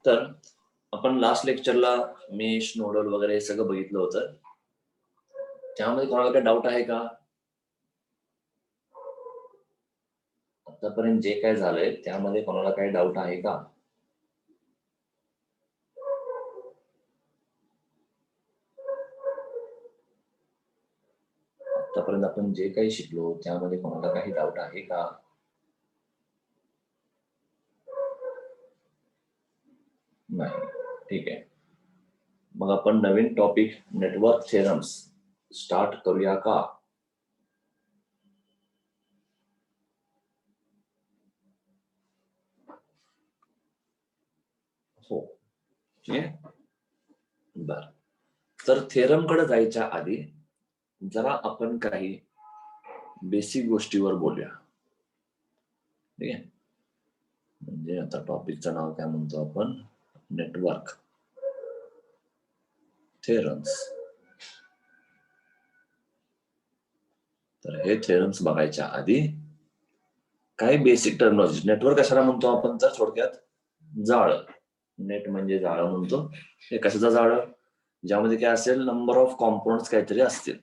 तर आपण last लेक्चरला mesh nodal वगैरे हे सगळं बघितलं होतं. त्यामध्ये कोणाला काही डाऊट आहे का? आतापर्यंत जे काय झालंय त्यामध्ये कोणाला काही डाऊट आहे का? आतापर्यंत आपण जे काही शिकलो त्यामध्ये कोणाला काही डाऊट आहे का? नाही. ठीक आहे. मग आपण नवीन टॉपिक नेटवर्क थेरम्स स्टार्ट करूया का? हो. ठीक आहे. बर. तर थेरम कडे जायच्या आधी जरा आपण काही बेसिक गोष्टीवर बोलूया. ठीक आहे. म्हणजे आता टॉपिकचं नाव काय म्हणतो आपण? Network theorems. तर हे थेरम्स बघायच्या आधी काही बेसिक टर्मिनॉलॉजी. नेटवर्क कशाला म्हणतो आपण? तर थोडक्यात जाळं. नेट म्हणजे जाळं म्हणतो. हे कशाचं जाळं? ज्यामध्ये काय असेल, नंबर ऑफ कॉम्पोनंट्स काहीतरी असतील.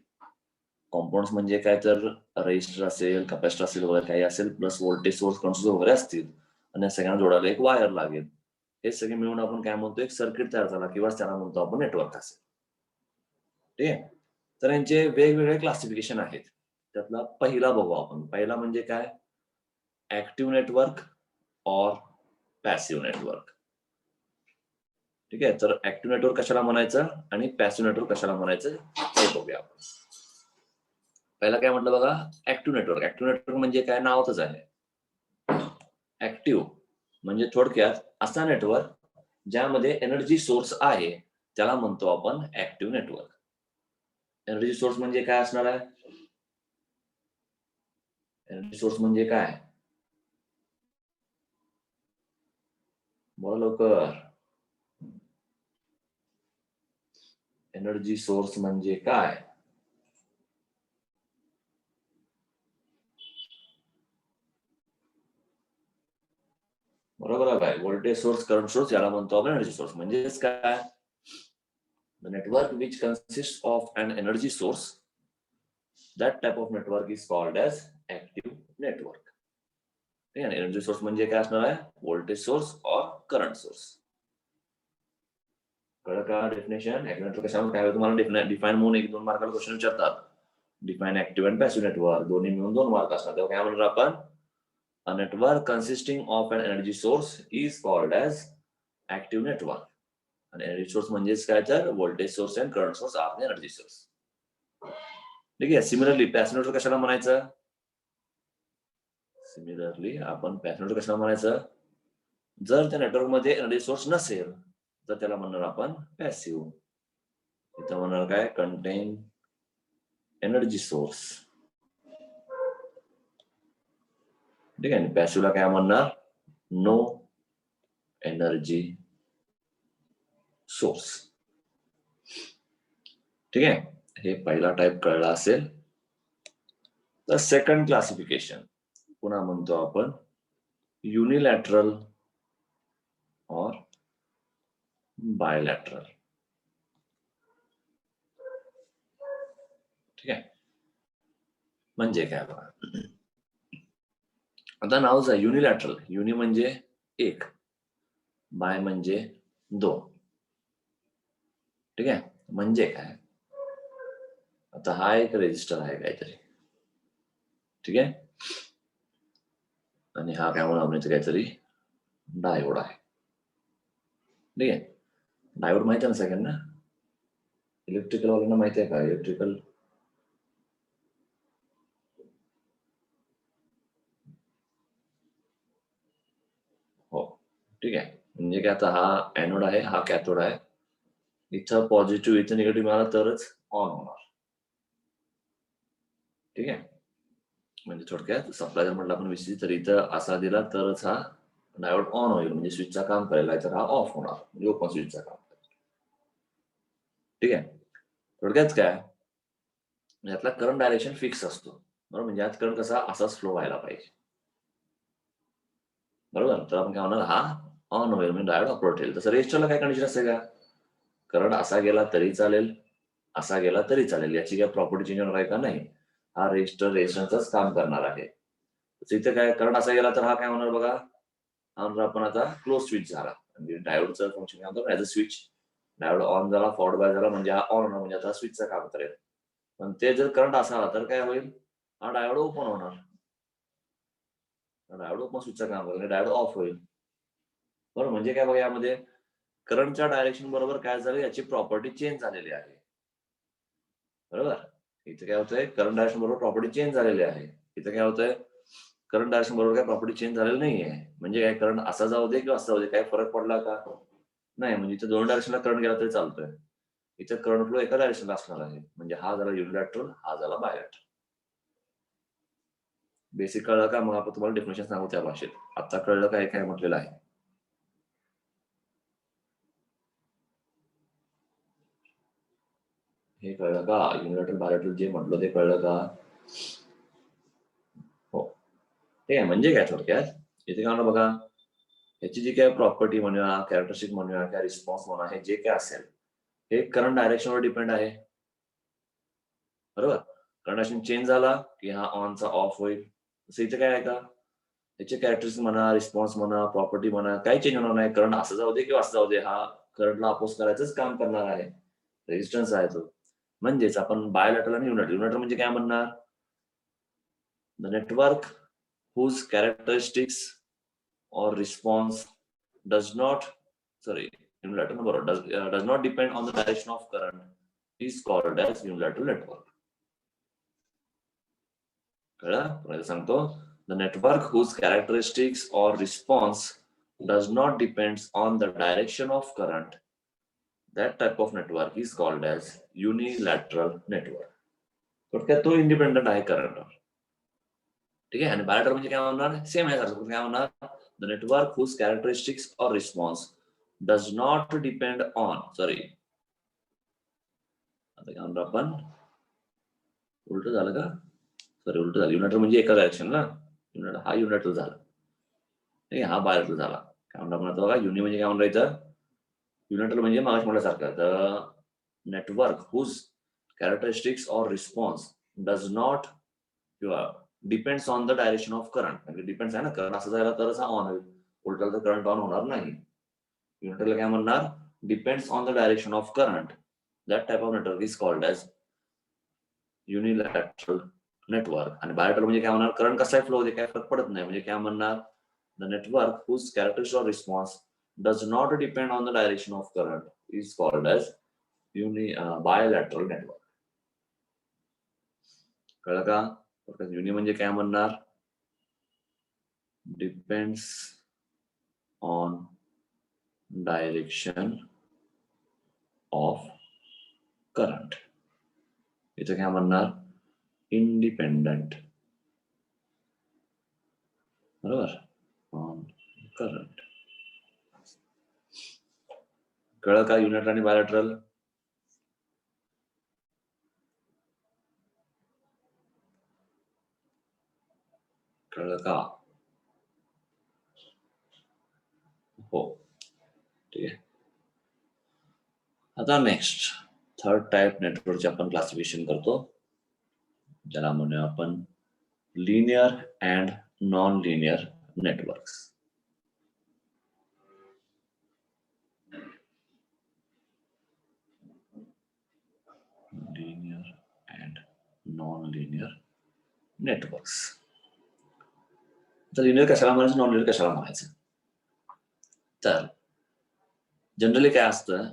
कॉम्पोनंट्स म्हणजे काय तर रेजिस्टर असेल, कॅपॅसिटर असेल, वगैरे काही असेल, प्लस व्होल्टेज सोर्स कंट्रोल वगैरे असतील आणि या सगळ्यांना जोडायला एक वायर लागेल. हे सगळे मिळून आपण काय म्हणतो? एक सर्किट तयार झाला किंवा त्याला म्हणतो आपण नेटवर्क असेल. ठीक आहे. तर यांचे वेगवेगळे क्लासिफिकेशन आहेत. त्यातला पहिला बघू आपण. पहिला म्हणजे काय? ऍक्टिव्ह नेटवर्क और पॅसिव्ह नेटवर्क. ठीक आहे. तर ऍक्टिव्ह नेटवर्क कशाला म्हणायचं आणि पॅसिव्ह नेटवर्क कशाला म्हणायचं हे बघूया आपण. पहिला काय म्हटलं बघा? Active network. ऍक्टिव्ह नेटवर्क म्हणजे काय? नावातच आहे. ऍक्टिव्ह म्हणजे थोडक्यात असा नेटवर्क ज्यामध्ये एनर्जी सोर्स आहे त्याला म्हणतो आपण ऍक्टिव्ह नेटवर्क. एनर्जी सोर्स म्हणजे काय असणार आहे? एनर्जी सोर्स म्हणजे काय? बोला लवकर. एनर्जी सोर्स म्हणजे काय? बरोबर आहे काय? व्होल्टेज सोर्स, करंट सोर्स याला म्हणतो आपण एनर्जी सोर्स. म्हणजेच काय? The network which consists of an energy source, that type of network is called as active network. ठीक आहे. एनर्जी सोर्स म्हणजे काय असणार आहे? व्होल्टेज सोर्स और करंट सोर्स. कळलं का डेफिनेशन? नेटवर्क कशावर काय? तुम्हाला डिफाईन म्हणून 1-2 मार्काला क्वेश्चन विचारतात. डिफाईन ऍक्टिव्ह आणि पॅसिव्ह नेटवर्क दोन्ही मिळून 2 मार्क असतात. तेव्हा काय म्हणणार आपण? A network consisting of an energy source is called as active network. आणि एनर्जी सोर्स म्हणजेच काय? तर व्होल्टेज सोर्स आणि current source are energy source. ठीक आहे. सिमिलरली पॅसिव्ह नेटवर्क कशाला म्हणायचं? सिमिलरली आपण पॅसिव्ह नेटवर्क कशाला म्हणायचं? जर त्या नेटवर्क मध्ये एनर्जी सोर्स नसेल तर त्याला म्हणणार आपण पॅसिव्ह. इथं म्हणणार काय? Contain energy source. ठीक आहे. पॅसिव्हला काय म्हणणार? No energy source. ठीक आहे. हे पहिला टाइप कळला असेल. तर सेकंड क्लासिफिकेशन पुन्हा म्हणतो आपण युनिलॅटरल और बायलॅटरल. ठीक आहे. म्हणजे काय बघा, आता नावच आहे युनिलॅटरल. युनि म्हणजे एक, बाय म्हणजे 2. ठीक आहे. म्हणजे काय? आता हा एक रेजिस्टर आहे काहीतरी. ठीक आहे. आणि हा काय म्हणून आपण इथे काहीतरी डायोड आहे. ठीक आहे. डायोड माहिती आहे ना सगळ्यांना? इलेक्ट्रिकल वाल्यांना माहिती आहे का? इलेक्ट्रिकल हो. ठीक आहे. म्हणजे काय? आता हा एनोड आहे, हा कॅथोड आहे. इथं पॉझिटिव्ह इथं निगेटिव्ह मिळाला तरच ऑन होणार. ठीक आहे. म्हणजे थोडक्यात सप्लाय जर म्हटलं आपण विसरी तर इथं असा दिला तरच हा डायोड ऑन होईल, म्हणजे स्विचचा काम करायला, तर हा ऑफ होणार, म्हणजे ओपन स्विचचा काम करेल. ठीक आहे. थोडक्यात काय? यातला करंट डायरेक्शन फिक्स असतो. बरोबर. म्हणजे यात करंट कसा असाच फ्लो व्हायला पाहिजे. बरोबर. तर आपण काय म्हणणार? हा ऑन होईल म्हणजे डायोड अपवर्ड ठेवेल. तसं रेजिस्टरला काय कंडिशन असते का, करंट असा गेला तरी चालेल, असा गेला तरी चालेल, याची काय प्रॉपर्टी चेंज होणार आहे का, नाही. हा रेजिस्टर रेजिस्टन्सच काम करणार आहे. इथे काय करंट असा गेला तर हा काय होणार बघा, आपण आता क्लोज स्विच झाला म्हणजे डायोडचं फंक्शन काय म्हणतो as a switch. Diode on झाला, फॉरवर्ड बाय झाला म्हणजे हा ऑन होणार, म्हणजे आता स्विचचं काम करेल. पण ते जर करंट असा आला तर काय होईल, हा डायोड ओपन होणार, डायोड ओपन स्विचचं काम करेल, डायोड ऑफ होईल. बरोबर, म्हणजे काय बघा, यामध्ये करंटच्या डायरेक्शन बरोबर काय झालं, याची प्रॉपर्टी चेंज झालेली आहे. बरोबर, इथे काय होतंय, करंट डायरेक्शन बरोबर प्रॉपर्टी चेंज झालेली आहे. इथे काय होतंय, करंट डायरेक्शन बरोबर काय प्रॉपर्टी चेंज झालेली नाहीये. म्हणजे काय, करंट असा जाऊ दे किंवा असा जाऊ दे, काय फरक पडला का, नाही. म्हणजे इथे दोन डायरेक्शनला करंट गेला तरी चालतोय. इथे करंट फ्लो एका डायरेक्शनला असणार आहे, म्हणजे हा झाला युनिलॅटरल, हा झाला बायलॅटरल. बेसिक कळलं का, मग आपण तुम्हाला डेफिनेशन सांगू त्या भाषेत. आता कळलं काय काय म्हटलेलं आहे. हे कळलं का, युनिलॅटरल बायलॅटरल जे म्हटलं ते कळलं का. हो, ठीक आहे. म्हणजे काय थोडक्यात इथे काय म्हणा बघा, याची जी काय प्रॉपर्टी म्हणूया, कॅरेक्टरिस्टिक म्हणूया, काय रिस्पॉन्स म्हणा, हे जे काय असेल हे करंट डायरेक्शनवर डिपेंड आहे. बरोबर, करंट डायरेक्शन चेंज झाला की हा ऑनचा ऑफ होईल. तसं इथे काय आहे का, त्याचे कॅरेक्टरिस्टिक म्हणा, रिस्पॉन्स म्हणा, प्रॉपर्टी म्हणा, काही चेंज होणार नाही. करंट असं जाऊ दे किंवा असं जाऊ दे, हा करंटला अपोज करायचंच काम करणार आहे. रेजिस्टन्स आहे तो. म्हणजेच आपण बायलॅटरल आणि युनिलॅटरल. युनिलॅटरल म्हणजे काय म्हणणार, the network whose characteristics or response does not does not depend on the direction of current is called as unilateral network. कळलं, सांगतो, the network whose characteristics or response does not depend on the direction of current, that type of network is called as unilateral network. थोडक्यात तो independent आहे करंटवर. ठीक आहे, आणि bilateral म्हणजे काय होणार, सेम आहे सारखं. काय होणार, the network whose characteristics or response does not depend on, आता काय म्हणतो आपण, उलट झालं का, उलट झालं. युनिलॅटरल म्हणजे एका डायरेक्शनला, हा युनिलॅटरल झाला, ठीक आहे, हा बायलॅटरल झाला. काय म्हणतो आपण आता बघा, युनि म्हणजे काय म्हणतो, युनिलॅटरल म्हणजे मागास म्हटल्यासारखं, the network whose characteristics or response does not किंवा depends on the direction of current. म्हणजे डिपेंड्स आहे ना, करंट असं जायला तरच हा ऑन होईल, उलटा तर करंट ऑन होणार नाही. युनिलॅटरल काय म्हणणार, depends on the direction of current, that type of network is called as unilateral network. आणि बायलॅटरल म्हणजे काय म्हणणार, करंट कसा फ्लो होते काय फरक पडत नाही. म्हणजे काय म्हणणार, the network whose characteristics or response does not depend on the direction of current is called as bilateral network. कळलं का, युनि म्हणजे काय म्हणणार, depends on direction of current. इथे काय म्हणणार, इंडिपेंडंट. बरोबर, ऑन करंट. कळलं का युनिलॅटरल आणि बायलॅटरल. कळलं का, हो, ठीक आहे. आता नेक्स्ट थर्ड टाइप नेटवर्कचे आपण क्लासिफिकेशन करतो, ज्याला म्हणूया आपण linear and non linear networks. Linear and non linear networks. तर लिनियर कशाला म्हणायचं, नॉन लिनियर कशाला म्हणायचं. तर जनरली काय असतं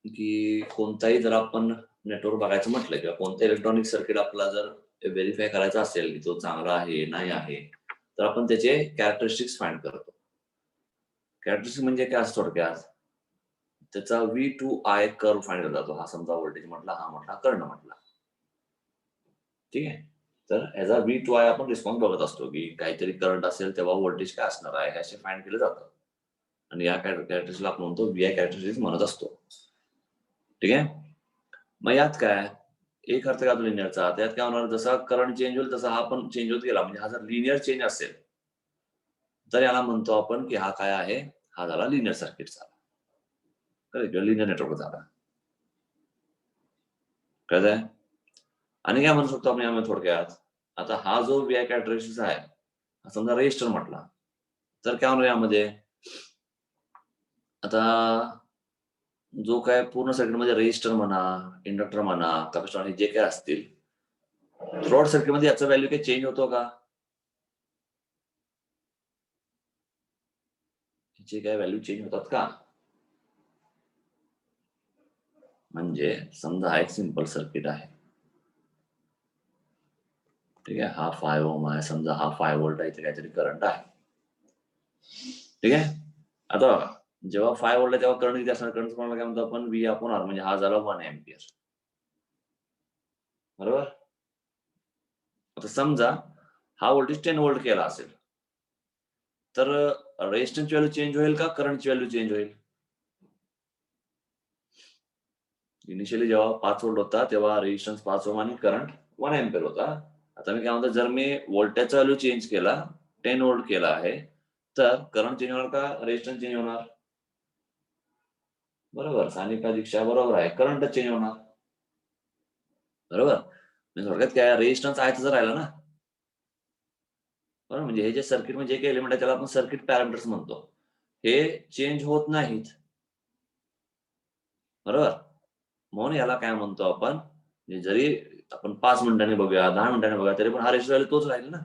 की कोणताही जर आपण नेटवर्क बघायचं म्हटलं किंवा कोणतं इलेक्ट्रॉनिक सर्किट आपला जर व्हेरीफाय करायचा असेल की तो चांगला आहे नाही आहे, तर आपण त्याचे कॅरेक्टरिस्टिक्स फाइंड करतो. कॅरेक्टरिस्टिक म्हणजे काय असतं थोडक्यात, त्याचा V2I कर्व फाइंड केला जातो. हा समजा व्होल्टेज म्हटला, हा म्हटला करंट म्हटला, ठीक आहे. तर ऍज अ V2I आपण रिस्पॉन्स बघत असतो की काहीतरी करंट असेल तेव्हा व्होल्टेज काय असणार आहे हे फाइंड केलं जातं, आणि या कॅरेक्टरिस्टिक्सला आपण म्हणतो VI कॅरेक्टरिस्टिक्स म्हणत असतो, ठीक आहे. मग यात काय एक अर्थ का लिनियरचा, त्यात काय होणार, जसा करंट चेंज होईल तसा हा पण चेंज होत गेला. म्हणजे हा जर लिनियर चेंज असेल तर याला म्हणतो आपण की हा काय आहे, हा झाला लिनियर सर्किट झाला, किंवा लिनियर नेटवर्क झाला. कळतंय? आणि काय म्हणू शकतो आपण यामध्ये थोडक्यात, आता हा जो VI कॅरेक्टरिस्टिक्स आहे, समजा रेजिस्टर म्हटला, तर काय होणार यामध्ये, आता जो काय पूर्ण सर्किटमध्ये रेजिस्टर म्हणा, इंडक्टर म्हणा, कॅपेसिटर जे काय असतील, थ्रूआउट सर्किटमध्ये याचा व्हॅल्यू काही चेंज होतो का? याची काय व्हॅल्यू चेंज होतात का? म्हणजे समजा हा एक सिंपल सर्किट आहे, ठीक आहे, हा 5 ओम आहे, समजा हा 5 व्होल्ट आहे, इथे काहीतरी करंट आहे, ठीक आहे. आता जेव्हा 5 व्होल्ट आहे तेव्हा करंट किती असणार? करंट तुम्हाला काय म्हणतो आपण, V/R, म्हणजे हा झाला 1 एम्पियर, बरोबर. आता समजा हा व्होल्टेज 10 व्होल्ट केला असेल, तर रेजिस्टन्सची व्हॅल्यू चेंज होईल का करंटची व्हॅल्यू चेंज होईल? इनिशियली जेव्हा 5 व्होल्ट होता तेव्हा रेजिस्टन्स 5 ओम आणि करंट 1 एम्पियर होता. आता मी काय म्हणतो, जर मी व्होल्टेजचा व्हॅल्यू चेंज केला, 10 व्होल्ट केला आहे, तर करंट चेंज होणार का रेजिस्टन्स चेंज होणार? बरोबर, सानिका दीक्षा बरोबर आहे, करंटच चेंज होणार, बरोबर. म्हणजे थोडक्यात काय, रेजिस्टन्स आहे तसं राहिला ना, बरोबर. म्हणजे हे जे सर्किट म्हणजे जे काही एलिमेंट आहे त्याला आपण सर्किट पॅरामीटर्स म्हणतो, हे चेंज होत नाहीत, बरोबर. म्हणून याला काय म्हणतो आपण, म्हणजे जरी आपण 5 मिनिटांनी बघूया, 10 मिनिटांनी बघूया, तरी पण हा रेजिस्टर व्हॅल्यू तोच राहील ना,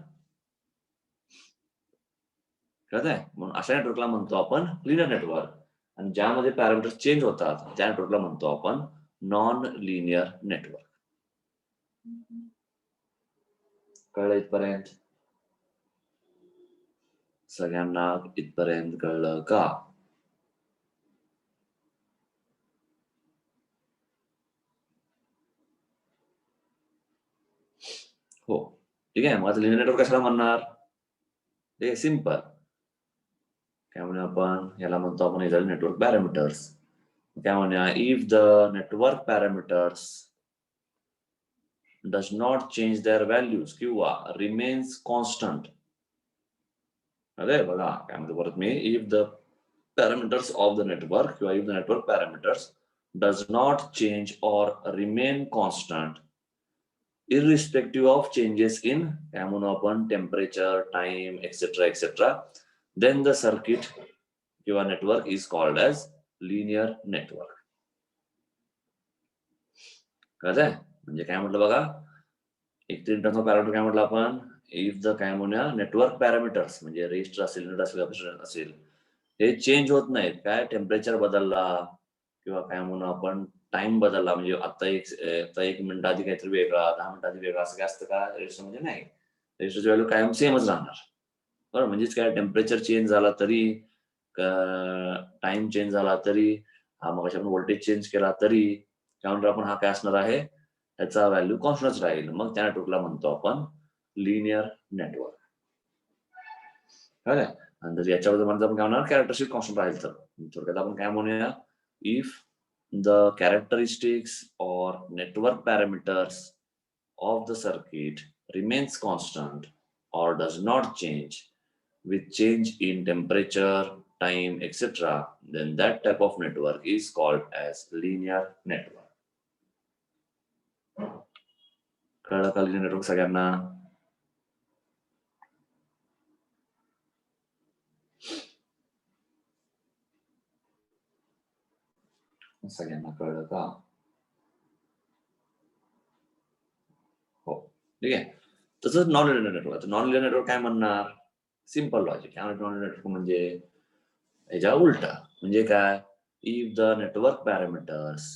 कळतंय? म्हणून अशा नेटवर्कला म्हणतो आपण लिनियर नेटवर्क, आणि ज्यामध्ये पॅरामीटर्स चेंज होतात त्या नेटवर्कला म्हणतो आपण नॉन लिनियर नेटवर्क. कळलं इथपर्यंत? सगळ्यांना इथपर्यंत कळलं का? हो, ठीक आहे. मग आता लिनियर नेटवर्क कशाला म्हणणार? ते सिंपल, काय म्हणूया आपण, याला म्हणतो आपण इथं नेटवर्क पॅरामीटर्स. काय म्हणूया, if the network parameters does not change their values किंवा remains constant. अरे बघा काय म्हणतो परत मी, if the parameters of the network किंवा if the network parameters does not change or remain constant irrespective of changes in काय म्हणू आपण temperature, time, etcetera, then the circuit किंवा network is called as linear network. कळतंय? म्हणजे काय म्हटलं बघा, एक तर इंटरनल पॅरामीटर काय म्हटलं आपण, इफ द काय म्हणूया नेटवर्क पॅरामीटर्स, म्हणजे रेजिस्टर असेल, युनिट असेल, कॅपेसिटर असेल, हे चेंज होत नाहीत. काय टेम्परेचर बदलला किंवा काय म्हणू आपण टाइम बदलला, म्हणजे आता 1 मिनिट आधी काहीतरी वेगळा, 10 मिनिट आधी वेगळा, असं काय असतं का रेजिस्टर म्हणजे? नाही, रेजिस्टरची व्हॅल्यू कायम सेमच राहणार, बरोबर. म्हणजेच काय, टेम्परेचर चेंज झाला तरी, टाइम चेंज झाला तरी, हा मग आपण व्होल्टेज चेंज केला तरी, त्यानंतर आपण हा काय असणार आहे, त्याचा व्हॅल्यू कॉन्स्टंट राहील. मग त्या नेटवर्कला म्हणतो आपण लिनियर नेटवर्क. कळलं? आणि जर याच्याबद्दल म्हणतो आपण काय म्हणणार, कॅरेक्टरिस्टिक कॉन्स्टंट राहील, तर थोडक्यात आपण काय म्हणूया, if the characteristics or network parameters of the circuit remains constant or does not change with change in temperature, time, etc., then that type of network is called as linear network. कळलं का linear network सगळ्यांना? सगळ्यांना कळलं का? हो, ठीक आहे. तसंच non linear network. Non linear network काय म्हणणार, सिंपल लॉजिक. काय नॉन लिनियर नेटवर्क म्हणजे ह्याच्या उलटा, म्हणजे काय, इफ द नेटवर्क पॅरामीटर्स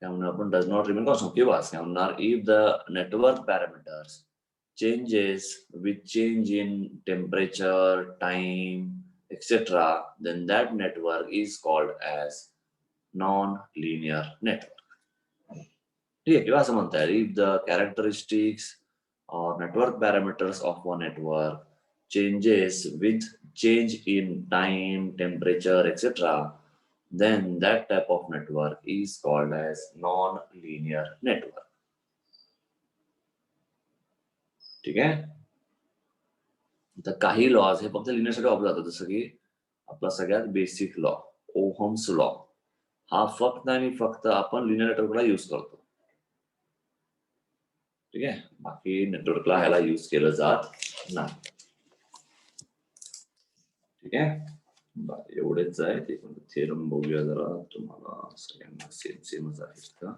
काय म्हणणार आपण डज नॉट रिमेन कॉन्स्टंट, किंवा काय म्हणणार, if the network parameters changes with change in temperature, time, etc., then that network is called as non-linear network. ठीक आहे, किंवा असं म्हणता येईल, if the characteristics or network parameters of one network changes with change in time, temperature, etc., then that type of network is called as non-linear network. ठीक आहे. तर काही लॉज हे फक्त लिनियरसाठी वापरले जातात, जसं की आपला सगळ्यात बेसिक लॉ ओहम्स लॉ हा फक्त आणि फक्त आपण लिनियर नेटवर्कला युज करतो. ठीक आहे, बाकी नेटवर्कला ह्याला युज केलं जात नाही. ठीक आहे, एवढेच आहे ते. थेरम बघूया जरा, तुम्हाला सगळ्यांना सेमच आहे का?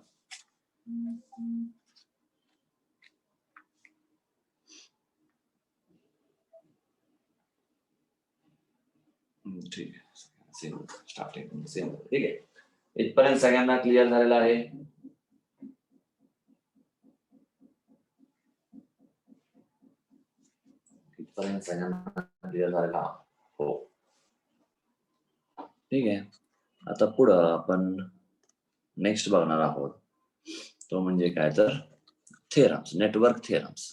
ठीक आहे, सेम स्टार्टिंग सेम. ठीक आहे, इथपर्यंत सगळ्यांना क्लिअर झालेलं आहे. इथपर्यंत सगळ्यांना क्लिअर झालेला हो. ठीक आहे, आता पुढं आपण नेक्स्ट बघणार आहोत, तो म्हणजे काय तर थेरम्स, नेटवर्क थेरम्स.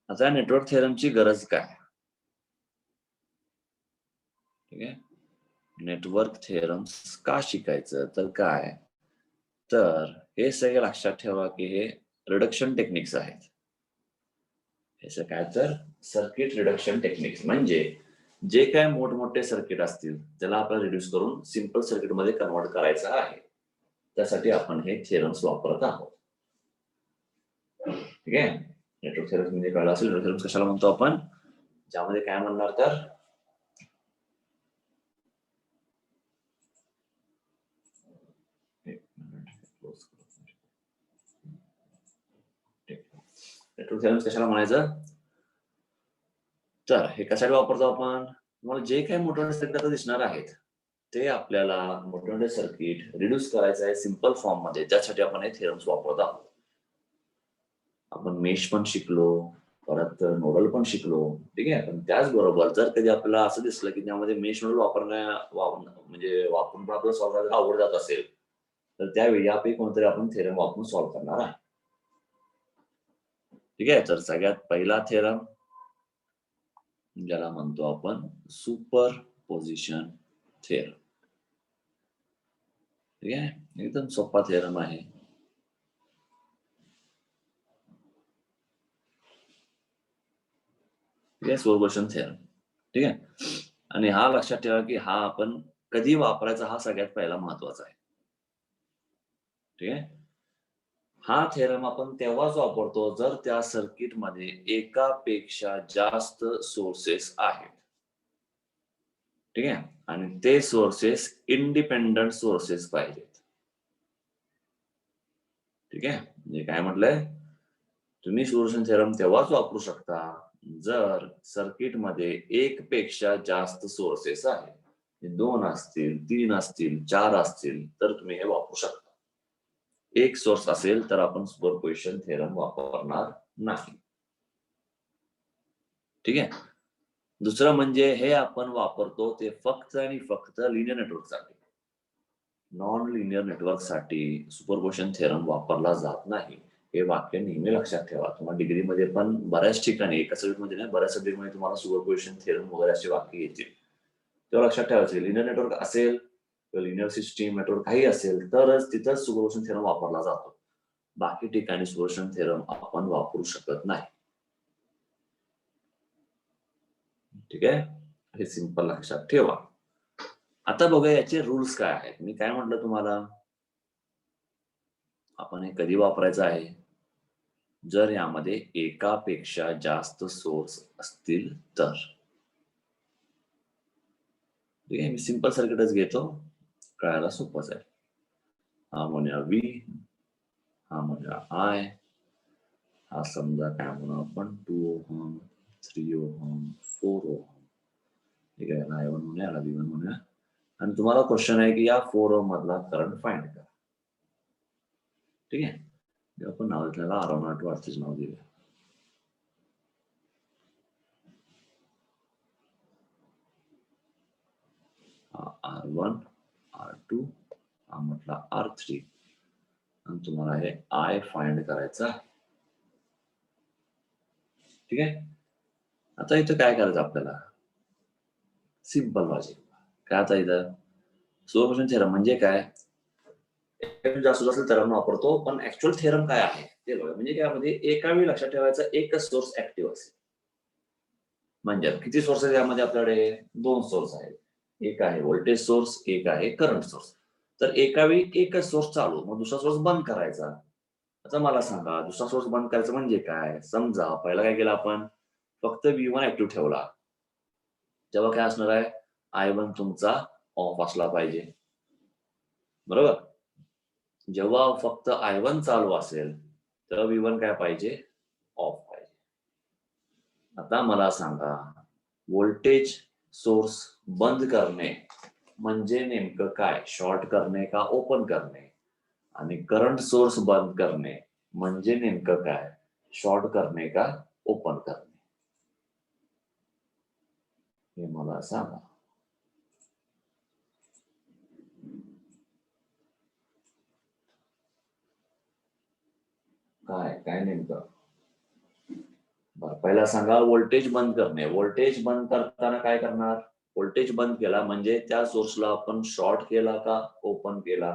आता नेटवर्क थेरमची गरज काय? ठीक आहे, नेटवर्क थेरम्स का शिकायचं तर काय तर हे सगळे लक्षात ठेवा की हे रिडक्शन टेक्निक्स आहेत. हे काय तर सर्किट रिडक्शन टेक्निक्स, म्हणजे जे काय मोठमोठे सर्किट असतील त्याला आपल्याला रिड्यूस करून सिंपल सर्किट मध्ये कन्वर्ट करायचं आहे, त्यासाठी आपण हे थेरम्स वापरत आहोत. ठीक आहे, नेटवर्क थेरम्स म्हणजे कळलं असेल. नेटवर्क थेरम्स कशाला म्हणतो आपण, ज्यामध्ये काय म्हणणार तर नेटवर्क थेरम्स कशाला म्हणायचं तर हे कशाला वापरतो आपण, तुम्हाला जे काही मोठे सर्किट आता दिसणार आहेत ते आपल्याला मोठे सर्किट रिड्यूस करायचं आहे सिंपल फॉर्म मध्ये, त्यासाठी आपण हे थेरम्स वापरत आहोत. आपण मेश पण शिकलो, परत नोडल पण शिकलो. ठीक आहे, पण त्याचबरोबर जर कधी आपल्याला असं दिसलं की त्यामध्ये मेश नोडल वापरून पण आपल्याला सॉल्व्ह करायला आवड जात असेल तर त्यावेळी यापैकी कोणतरी आपण थेरम वापरून सॉल्व्ह करणार आहे. ठीक आहे, तर सगळ्यात पहिला थेरम ज्याला म्हणतो आपण सुपर पोझिशन थेरम. ठीक आहे, एकदम सोपा थेरम आहे. Superposition theorem. ठीक आहे, आणि हा लक्षात ठेवा की हा आपण कधी वापरायचा हा सगळ्यात पहिला महत्वाचा आहे. ठीक आहे, हा थेरम आपण तेव्हाच वापरतो जर त्या सर्किटमध्ये एकापेक्षा जास्त सोर्सेस आहेत. ठीक आहे, आणि ते सोर्सेस इंडिपेंडंट सोर्सेस पाहिजेत. ठीक आहे, म्हणजे काय म्हटलंय, तुम्ही सुपरपोजिशन थेरम तेव्हाच वापरू शकता जर सर्किटमध्ये एक पेक्षा जास्त सोर्सेस आहेत. 2 असतील, 3 असतील, 4 असतील तर तुम्ही हे वापरू शकता. एक सोर्स असेल तर आपण सुपरपोजिशन थेरम वापरणार नाही. ठीक आहे, दुसरं म्हणजे हे आपण वापरतो ते फक्त आणि फक्त लिनियर नेटवर्कसाठी. नॉन लिनियर नेटवर्कसाठी सुपरपोजिशन थेरम वापरला जात नाही. हे वाक्य नेहमी लक्षात ठेवा. तुम्हाला डिग्रीमध्ये पण बऱ्याच ठिकाणी, एका सब्जेक्टमध्ये नाही बऱ्याच सब्जेक्टमध्ये तुम्हाला सुपरपोजिशन थेरम वगैरे असे वाक्य येतील. तेव्हा लक्षात ठेवायचं लिनियर नेटवर्क असेल किंवा लिनियर सिस्टीम नेटवर्क काही असेल तरच तिथं सुपरपोजिशन थेरम वापरला जातो. बाकी ठिकाणी सुपरपोजिशन थेरम आपण वापरू शकत नाही. ठीक आहे, हे सिंपल लक्षात ठेवा. आता बघूया याचे रूल्स काय आहेत. मी काय म्हटलं तुम्हाला, आपण हे कधी वापरायचं आहे जर यामध्ये एकापेक्षा जास्त सोर्स असतील तर. ठीक आहे, मी सिंपल सर्किटच घेतो, कळायला सोपंच आहे. हा म्हणूया V, हा म्हणूया I, हा समजा काय म्हणू आपण 2 ओहम, 3 ओहम, 4 ओहम. ठीक आहे, I1 म्हणूया, याला V1 म्हणूया. आणि तुम्हाला क्वेश्चन आहे की या 4 ओहम मधला करंट फाइंड करा. ठीक आहे, आपण नाव त्याला R1 R2 नाव देऊया. R1 R2 हा म्हटला R3 आणि तुम्हाला हे I फाइंड करायचं आहे. ठीक आहे, आता इथं काय करायचं आपल्याला, सिंपल लॉजिक. काय आता इथं सुपरपोजिशन थेरम म्हणजे काय, जास्त जास्त थेरम वापरतो, पण ऍक्च्युअल थेरम काय आहे ते बघा. म्हणजे काय, म्हणजे एका वेळी लक्षात ठेवायचा एकच सोर्स ऍक्टिव्ह असेल. म्हणजे किती सोर्स आहे यामध्ये आपल्याकडे 2 सोर्स आहेत. एक आहे व्होल्टेज सोर्स, एक आहे करंट सोर्स. तर एका वेळी एकच सोर्स चालू, मग दुसरा सोर्स बंद करायचा. आता मला सांगा दुसरा सोर्स बंद करायचं म्हणजे काय? समजा पहिला काय केलं आपण, फक्त V1 ऍक्टिव्ह ठेवला. तेव्हा काय असणार आहे, I1 तुमचा ऑफ असला पाहिजे. बरोबर? जेव्हा फक्त I1 चालू असेल, तेव्हा V1 काय पाहिजे? ऑफ पाहिजे. आता मला सांगा, व्होल्टेज सोर्स बंद करणे म्हणजे नेमकं काय? शॉर्ट करणे का ओपन करणे? आणि करंट सोर्स बंद करणे म्हणजे नेमकं काय? शॉर्ट करणे का ओपन करणे? हे मला सांगा. काय नेमकं? बरं, पहिला सांगा व्होल्टेज बंद करणे. व्होल्टेज बंद करताना काय करणार? व्होल्टेज बंद केला म्हणजे त्या सोर्सला आपण शॉर्ट केला का ओपन केला?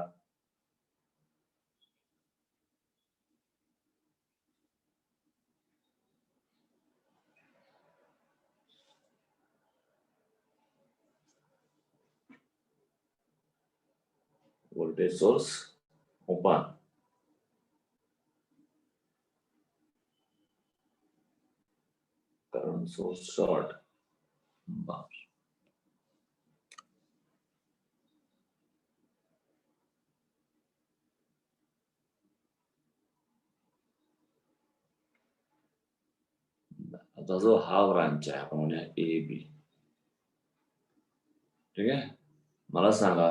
Voltage source open. Current source short. आता जो हा ब्रांच आहे आपण म्हणूया ए बी. ठीक आहे, मला सांगा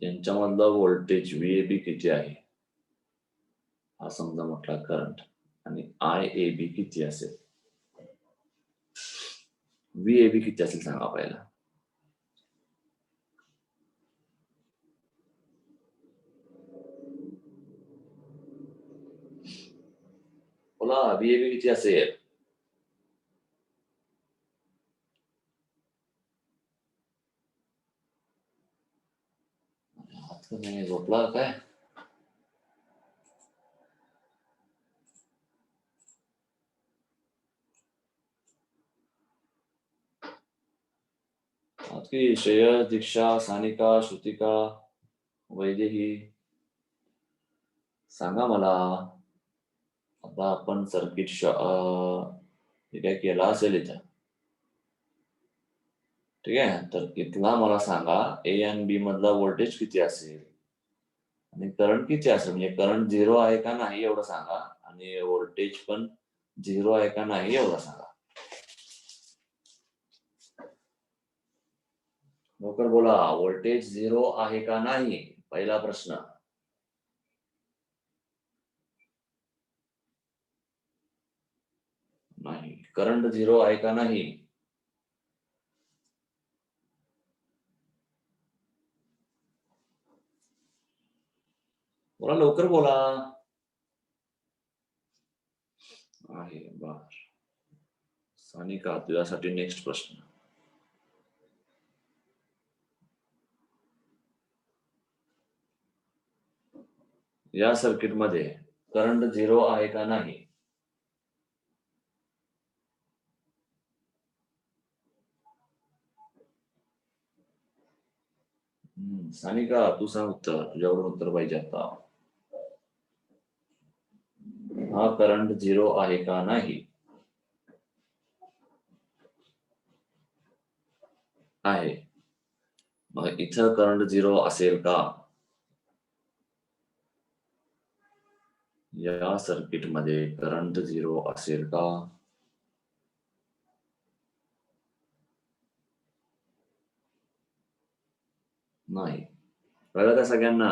यांच्यामधलं व्होल्टेज व्हीएबी किती आहे? हा समजा म्हटला करंट, आणि आय ए बी किती असेल? व्हीएबी किती असेल सांगा पहिला. बोला व्हीएबी किती असेल? हात नाही झोपला काय? की श्रेयस, दीक्षा, सानिका, श्रुतिका, वैदेही, सांगा मला. आता आपण सर्किट काय केला असेल इथं. ठीक आहे, तर इथला मला सांगा ए आणि बी मधला व्होल्टेज किती असेल आणि करंट किती असेल, म्हणजे करंट 0 आहे का नाही एवढं सांगा, आणि व्होल्टेज पण 0 आहे का नाही एवढं सांगा. लवकर बोला, व्होल्टेज 0 आहे का नाही, पहिला प्रश्न. नाही. करंट 0 आहे का नाही? बोला लवकर बोला. आहे. बर, सानिका तुझ्यासाठी नेक्स्ट प्रश्न. या सर्किट मध्ये करंट 0 आहे का नाही? सानिका तू सांग उत्तर, तुझ्याकडून उत्तर पाहिजे आता. हा करंट 0 आहे का नाही? आहे. मग इथं करंट 0 असेल का? या सर्किट मध्ये करंट 0 असेल का? नाही. कळलं का सगळ्यांना?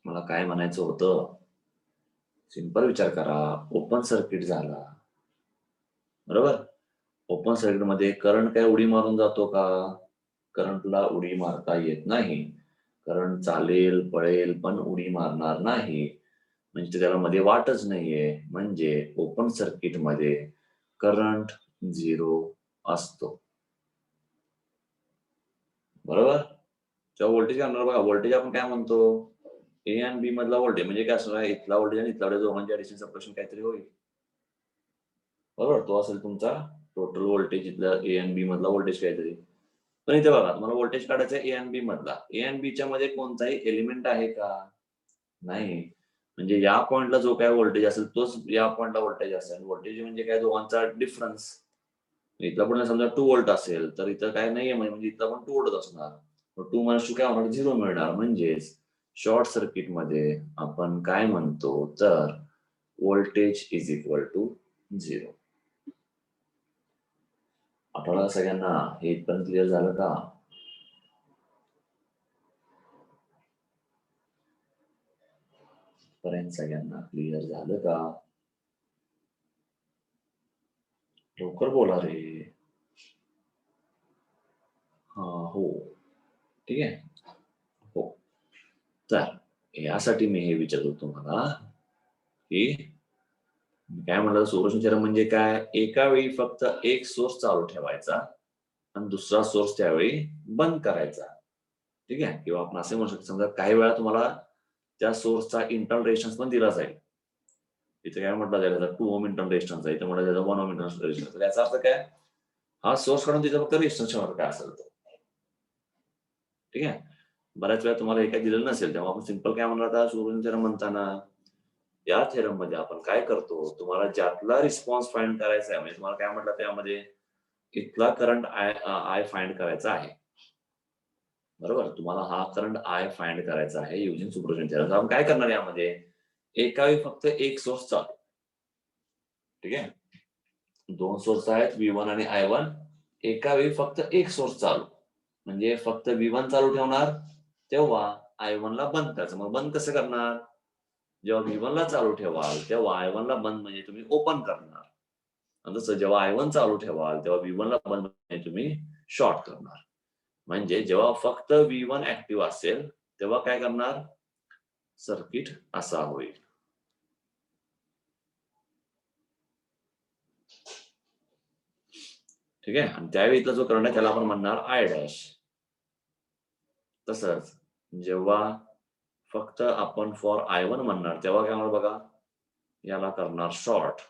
मला काय म्हणायचं होतं, सिंपल विचार करा. ओपन सर्किट झाला, बरोबर? ओपन सर्किट मध्ये करंट काय उडी मारून जातो का? करंटला उडी मारता येत नाही. करंट चालेल पळेल पण उडी मारणार नाही, म्हणजे त्याला मध्ये वाटच नाहीये. म्हणजे ओपन सर्किट मध्ये करंट 0 असतो, बरोबर? जेव्हा व्होल्टेज काय बघा, व्होल्टेज आपण काय म्हणतो, ए आणि बी मधला व्होल्टेज म्हणजे काय असणार आहे, इथला व्होल्टेज आणि इथला व्होल्टेज दोघांच्या डिस्टन्स सप्रेशन काहीतरी होईल, बरोबर? तो असेल तुमचा टोटल व्होल्टेज, इथला ए आणि बी मधला व्होल्टेज काहीतरी. पण इथे बघा तुम्हाला व्होल्टेज काढायचा ए आणि बी मधला. ए आणि बीच्या मध्ये कोणताही एलिमेंट आहे का? नाही. म्हणजे या पॉइंटला जो काय व्होल्टेज असेल तोच या पॉइंटला व्होल्टेज असेल. व्होल्टेज म्हणजे काय, दोघांचा डिफरन्स. इथला पण समजा 2 व्होल्ट असेल तर इथं काय नाहीये, म्हणजे इथं पण 2 व्होल्ट असणार. 2 मायनस 2 काय होणार, 0 मिळणार. म्हणजेच शॉर्ट सर्किट मध्ये आपण काय म्हणतो तर व्होल्टेज इज इक्वल टू 0. आठवलं सगळ्यांना? हे पण क्लिअर झालं का? पर्यंत सगळ्यांना क्लिअर झालं का? लवकर बोला रे. हा, हो, ठीक आहे. हो, तर यासाठी मी हे विचारतो तुम्हाला की काय म्हणलं, सोल्युशन थेरम म्हणजे काय, एका वेळी फक्त एक सोर्स चालू ठेवायचा आणि दुसरा सोर्स त्यावेळी बंद करायचा. ठीक आहे. किंवा आपण असे म्हणू शकतो, समजा काही वेळा तुम्हाला त्या सोर्सचा इंटरनल रेजिस्टन्स पण दिला जाईल. इथे काय म्हटलं जाईल, 2 ओम इंटरनल रेजिस्टन्स आहे, इथे म्हटलं जाईल 1 ओम इंटरनल रेजिस्टन्स. याचा अर्थ काय, हा सोर्स काढून तिथे फक्त रेजिस्टन्स ठेवणार काय असेल तो. ठीक आहे. बऱ्याच वेळा तुम्हाला हे काही दिलेलं नसेल तेव्हा आपण सिंपल काय म्हणणार, आता सोल्युशन थेरम म्हणताना या थेरम मध्ये आपण काय करतो, तुम्हाला ज्यातला रिस्पॉन्स फाइंड करायचा आहे, म्हणजे तुम्हाला काय म्हटलं त्यामध्ये इथला करंट आय फाइंड करायचा आहे. बरोबर, तुम्हाला हा करंट आय फाइंड करायचा आहे युजिंग सुपरपोजिशन थेरम. आपण काय करणार यामध्ये, एका वेळी फक्त एक सोर्स चालू. ठीक आहे. 2 सोर्स आहेत V1 आणि I1. एका वेळी फक्त एक सोर्स चालू, म्हणजे फक्त V1 चालू ठेवणार तेव्हा I1 ला बंद करायचं. मग बंद कसं करणार, जेव्हा V1 ला चालू ठेवाल तेव्हा I1 ला बंद म्हणजे तुम्ही ओपन करणार. आणि तसं जेव्हा I1 चालू ठेवाल तेव्हा V1 ला बंद म्हणजे तुम्ही शॉर्ट करणार. म्हणजे जेव्हा फक्त V1 ऍक्टिव्ह असेल तेव्हा काय करणार, सर्किट असा होईल. ठीक आहे. आणि त्यावेळी इथला जो करंट आहे त्याला आपण म्हणणार आय डॅश. तसंच जेव्हा फक्त आपण फॉर I1 म्हणणार तेव्हा काय होणार बघा, याला करणार शॉर्ट.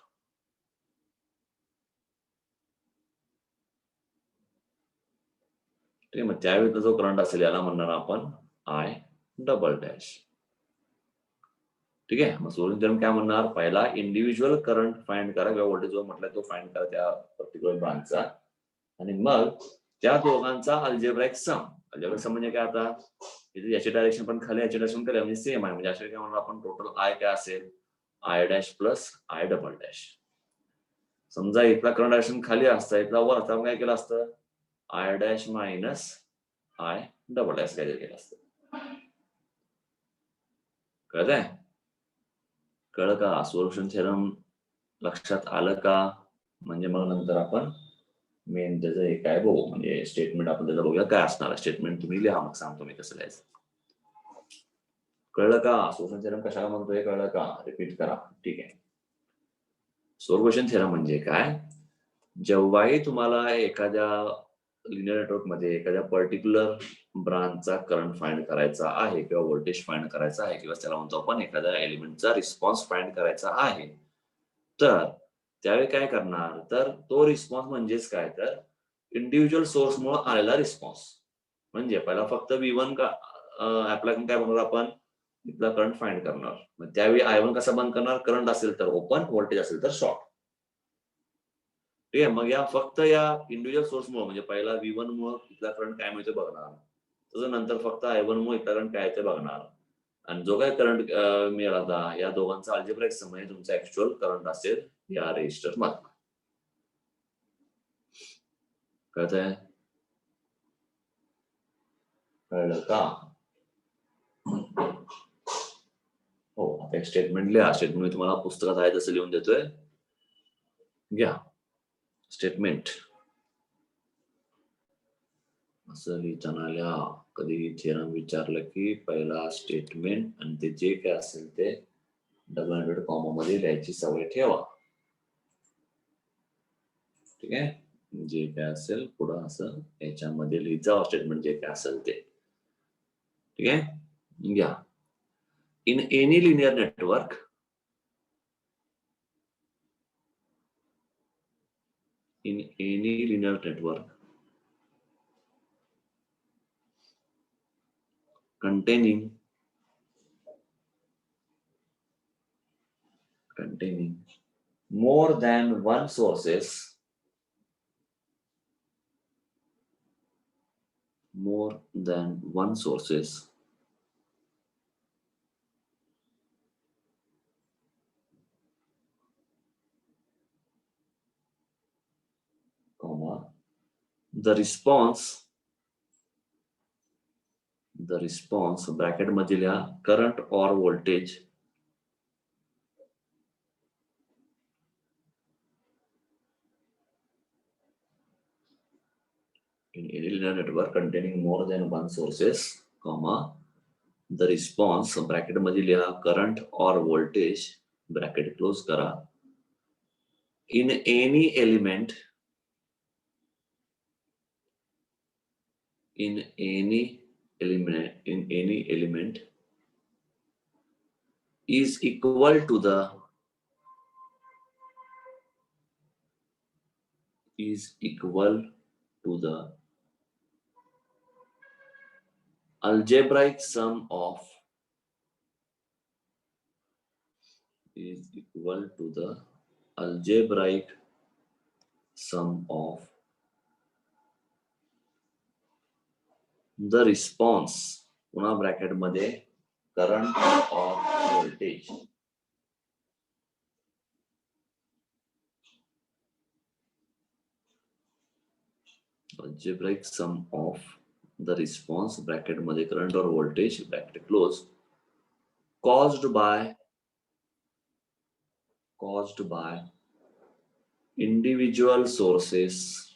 ठीक आहे. मग त्यावेळी जो करंट असेल याला म्हणणार आपण आय डबल डॅश. ठीक आहे. मग सोल्युशन थेरम काय म्हणणार, पहिला इंडिव्हिज्युअल करंट फाइंड करा किंवा व्होल्टेज जो म्हटलं तो फाइंड करा त्या पर्टिक्युलर ब्रांचचा, आणि मग त्या दोघांचा अल्जेब्राइक सम. अल्जेब्राइक सम म्हणजे काय, आता इथे याची डायरेक्शन पण खाली याची डायरेक्शन खाली म्हणजे सेम आहे. म्हणजे अशा काय म्हणणार आपण, टोटल आय काय असेल, I dash plus I double dash. समजा इथला करंट डायरेक्शन खाली असता, इथला वर असता, काय केलं असतं, I dash minus I double dash काय केलं असतं. कळतंय? कळलं का? सोल्युशन थेरम लक्षात आलं का? म्हणजे मग नंतर आपण मेन त्याचं हे काय बघू, म्हणजे स्टेटमेंट आपण त्याचं बघूया काय असणार. स्टेटमेंट तुम्ही लिहा, मग सांगतो मी कसं लिहायचं. कळलं का? सोल्युशन थेरम कशाला म्हणतोय, कळलं का? रिपीट करा. ठीक आहे. सोल्युशन थेरम म्हणजे काय, जेव्हाही तुम्हाला एखाद्या लिनियर नेटवर्क मध्ये एखाद्या पर्टिक्युलर ब्रांचचा करंट फाइंड करायचा आहे किंवा व्होल्टेज फाइंड करायचा आहे किंवा त्याला म्हणतो आपण एखाद्या एलिमेंटचा रिस्पॉन्स फाइंड करायचा आहे, तर त्यावेळी काय करणार, तर तो रिस्पॉन्स म्हणजेच काय, तर इंडिव्हिज्युअल सोर्स मुळे आलेला रिस्पॉन्स. म्हणजे पहिला फक्त V1 का अप्लाय करून काय बनवणार आपण, इथला करंट फाइंड करणार. मग त्यावेळी I1 कसा बंद करणार, करंट असेल तर ओपन, व्होल्टेज असेल तर शॉर्ट. ठीक आहे. मग या फक्त या इंडिव्हिज्युअल सोर्स मुळे, म्हणजे पहिला V1 मुळे इथला करंट काय मिळतो बघणार, त्याच्यानंतर फक्त I1 मुळे इथला करंट काय ते बघणार, आणि जो काय करंट मिळाला आता या दोघांचा अल्जेब्राइक सम म्हणजे तुमचा ऍक्च्युअल करंट असेल या रेजिस्टर मधला. कळतंय? कळलं का? हो. आता एक स्टेटमेंट लिहा. स्टेटमेंट मी तुम्हाला पुस्तकात आहे तसं लिहून देतोय, घ्या. स्टेटमेंट असं लिहिताना लिहा. कधी थेरम विचारलं की पहिला स्टेटमेंट आणि ते जे काय असेल ते डबल इन्व्हर्टेड कॉमा मध्ये लिहायची सवय ठेवा. ठीक आहे. जे काय असेल पुढं असं याच्यामध्ये लिहित जावं स्टेटमेंट जे काय असेल ते. ठीक आहे. घ्या. In any linear network, in any linear network, containing more than one sources, comma, the response bracket मध्ये लिहा करंट और voltage in any linear network containing more than one sources, comma, the response bracket मध्ये लिहा current और voltage bracket close करा in any element is equal to the algebraic sum of the response, पुन्हा bracket मध्ये current और voltage algebraic sum of the response bracket मध्ये current और voltage bracket close caused by individual sources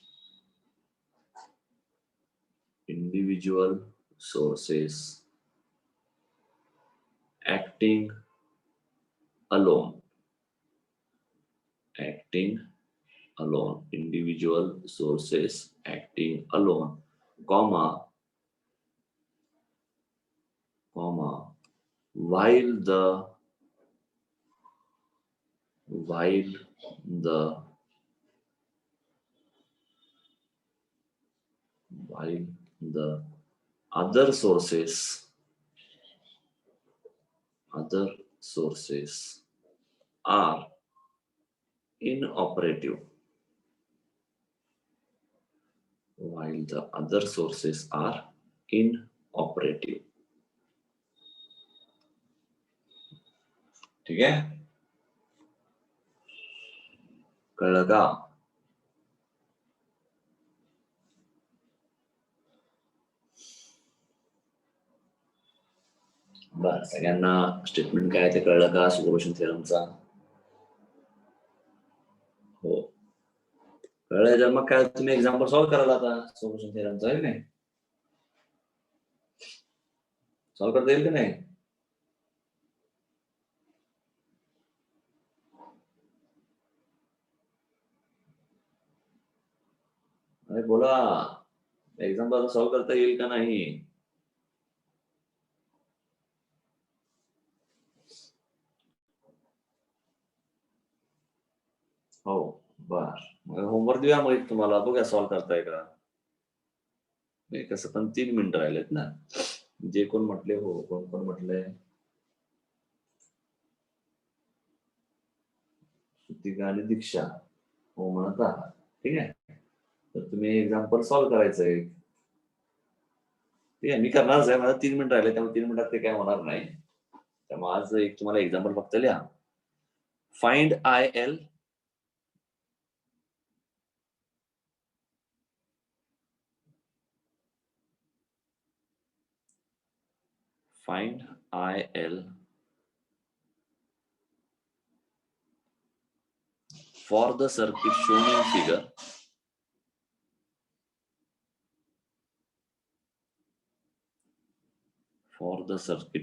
acting alone, individual sources acting alone, comma, while the other sources are inoperative. While the other sources are inoperative. ठीक आहे, कळलं का? बरं, सगळ्यांना statement काय ते कळलं का सुपरपोजिशन थेरमचा? हो, कळलं. जर मग काय तुम्ही एक्झाम्पल सॉल्व्ह कराल आता सुपरपोजिशन थेरमचा, आहे नाही? सॉल्व्ह करता येईल की नाही? अरे बोला, एक्झाम्पल सॉल्व्ह करता येईल का नाही? हो, बर, मग होमवर्क देऊया मग तुम्हाला, बघा सॉल्व्ह करताय का? नाही, कसं पण 3 मिनिटं राहिलेत ना. जे कोण म्हटले हो, कोण म्हटले श्रुतिका आणि दीक्षा हो म्हणत आहात, ठीक आहे. तर तुम्ही एक्झाम्पल सॉल्व्ह करायचंय. ठीक आहे, मी करणारच आहे. मला 3 मिनिटं राहिले, त्यामुळे 3 मिनिटात ते काय होणार नाही. त्यामुळे आज एक तुम्हाला एक्झाम्पल फक्त लिहा. Find IL for the circuit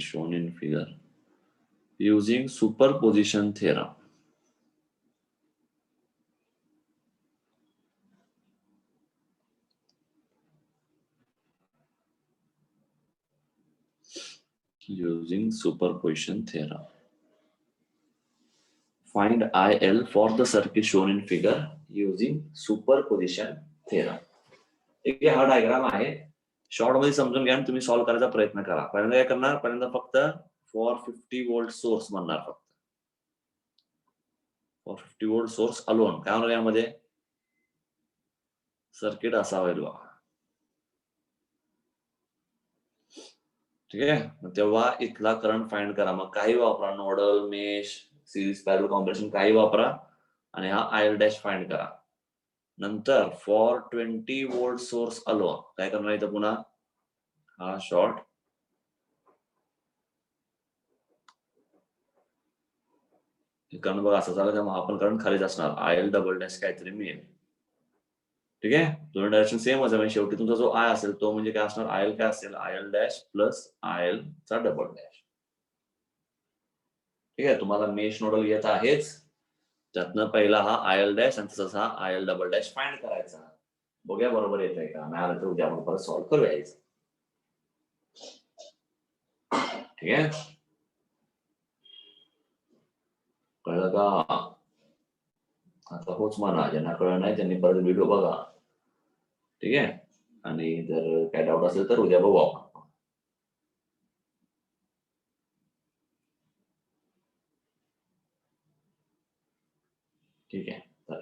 shown in figure using superposition theorem. Find IL for the circuit shown in figure using superposition theorem. ठीक आहे, हा डायग्राम आहे. शॉर्ट मध्ये समजून घ्या आणि तुम्ही सॉल्व्ह करायचा प्रयत्न करा. पहिल्यांदा काय करणार, पहिल्यांदा फक्त फॉर 50 व्होल्ट सोर्स म्हणणार, फक्त फॉर 50 व्होल्ट सोर्स अलोन. काय होणार यामध्ये, सर्किट असा होईल बघा. ठीक आहे, तेव्हा इथला करंट फाइंड करा. मग काही वापरा, nodal, mesh, series, parallel combination काही वापरा आणि हा आय एल डॅश फाइंड करा. नंतर फॉर 20 व्होल्ट सोर्स अलोन काय करणार इथं, पुन्हा हा शॉर्ट, करंट बघा असं झालं, तेव्हा आपण करंट खालीच असणार, आय एल डबल डॅश काहीतरी मिळेल. ठीक आहे, दोन्ही डायरेक्शन सेम असेल म्हणजे शेवटी तुमचा जो आय असेल तो म्हणजे काय असणार, आय एल काय असेल, I L dash plus I L चा डबल डॅश. ठीक आहे, तुम्हाला मेश नोडल येत आहेच, त्यातनं पहिला हा आय एल डॅश आणि तसंच हा I L double dash find करायचा. बघूया बरोबर येत आहे का, नाही आलं तर उद्या आपण परत सॉल्व्ह करूया. ठीक आहे, कळलं का? आता होच म्हणा, ज्यांना कळलं नाही त्यांनी परत व्हिडिओ बघा. ठीक आहे, आणि जर काय डाऊट असेल तर उद्या बघू आपण. ठीक आहे, तर